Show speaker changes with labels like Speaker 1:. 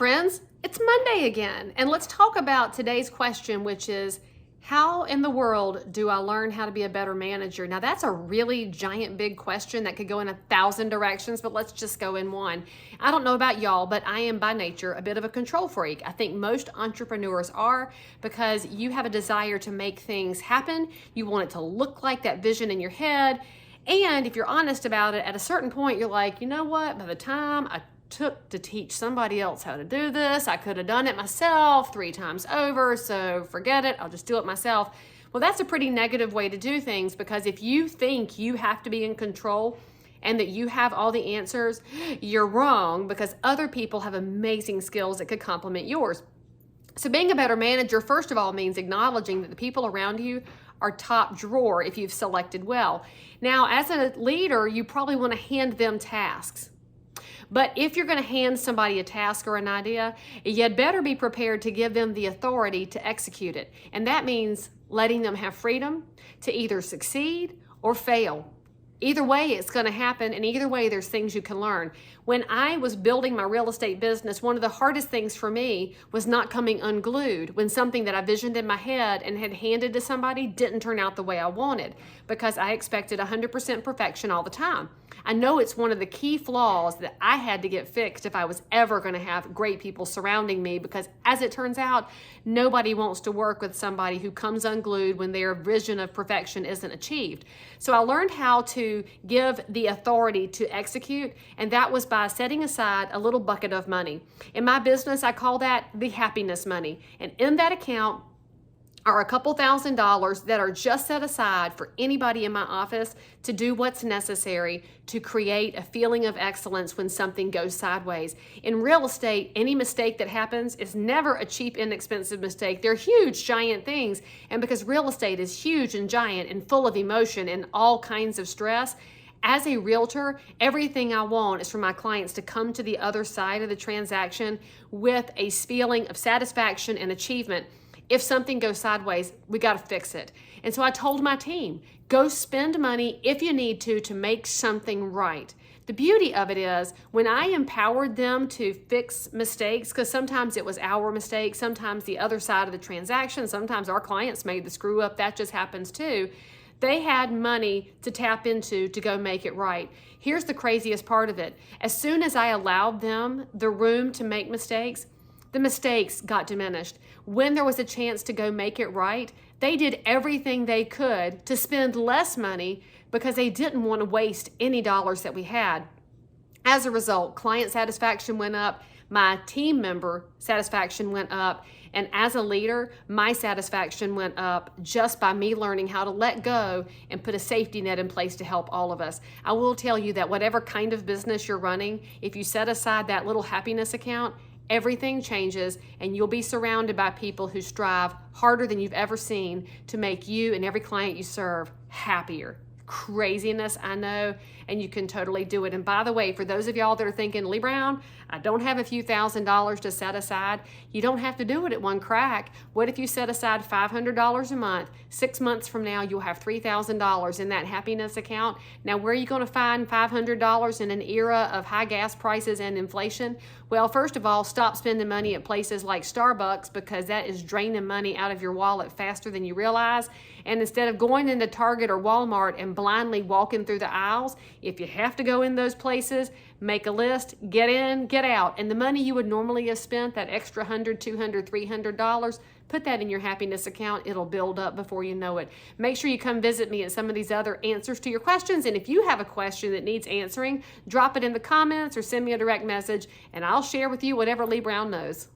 Speaker 1: friends, it's Monday again, and let's talk about today's question, which is, how in the world do I learn how to be a better manager? Now, that's a really giant, big question that could go in 1,000 directions, but let's just go in one. I don't know about y'all, but I am by nature a bit of a control freak. I think most entrepreneurs are, because you have a desire to make things happen. You want it to look like that vision in your head. And if you're honest about it, at a certain point, you're like, you know what? By the time I took to teach somebody else how to do this, I could have done it myself 3 times over, so forget it, I'll just do it myself. Well, that's a pretty negative way to do things, because if you think you have to be in control and that you have all the answers, you're wrong, because other people have amazing skills that could complement yours. So being a better manager, first of all, means acknowledging that the people around you are top drawer if you've selected well. Now, as a leader, you probably want to hand them tasks. But if you're going to hand somebody a task or an idea, you'd better be prepared to give them the authority to execute it. And that means letting them have freedom to either succeed or fail. Either way, it's going to happen, and either way, there's things you can learn. When I was building my real estate business, one of the hardest things for me was not coming unglued when something that I visioned in my head and had handed to somebody didn't turn out the way I wanted, because I expected 100% perfection all the time. I know it's one of the key flaws that I had to get fixed if I was ever going to have great people surrounding me, because as it turns out, nobody wants to work with somebody who comes unglued when their vision of perfection isn't achieved. So I learned how to give the authority to execute, and that was by setting aside a little bucket of money. In my business, I call that the happiness money. And in that account are a couple $1,000s that are just set aside for anybody in my office to do what's necessary to create a feeling of excellence when something goes sideways. In real estate, any mistake that happens is never a cheap, inexpensive mistake. They're huge, giant things. And because real estate is huge and giant and full of emotion and all kinds of stress, as a realtor, everything I want is for my clients to come to the other side of the transaction with a feeling of satisfaction and achievement. If something goes sideways, we got to fix it. And so I told my team, go spend money if you need to make something right. The beauty of it is, when I empowered them to fix mistakes, because sometimes it was our mistake, sometimes the other side of the transaction, sometimes our clients made the screw up, that just happens too. They had money to tap into to go make it right. Here's the craziest part of it. As soon as I allowed them the room to make mistakes, the mistakes got diminished. When there was a chance to go make it right, they did everything they could to spend less money because they didn't want to waste any dollars that we had. As a result, client satisfaction went up, my team member satisfaction went up, and as a leader, my satisfaction went up just by me learning how to let go and put a safety net in place to help all of us. I will tell you that whatever kind of business you're running, if you set aside that little happiness account, everything changes, and you'll be surrounded by people who strive harder than you've ever seen to make you and every client you serve happier. Craziness, I know, and you can totally do it. And by the way, for those of y'all that are thinking, Leigh Brown, I don't have a few $1,000s to set aside, you don't have to do it at one crack. What if you set aside $500 a month? 6 months from now, you'll have $3,000 in that happiness account. Now, where are you going to find $500 in an era of high gas prices and inflation? Well, first of all, stop spending money at places like Starbucks, because that is draining money out of your wallet faster than you realize. And instead of going into Target or Walmart and blindly walking through the aisles, if you have to go in those places, make a list, get in, get out. And the money you would normally have spent, that extra $100, $200, $300, put that in your happiness account. It'll build up before you know it. Make sure you come visit me at some of these other answers to your questions. And if you have a question that needs answering, drop it in the comments or send me a direct message, and I'll share with you whatever Leigh Brown knows.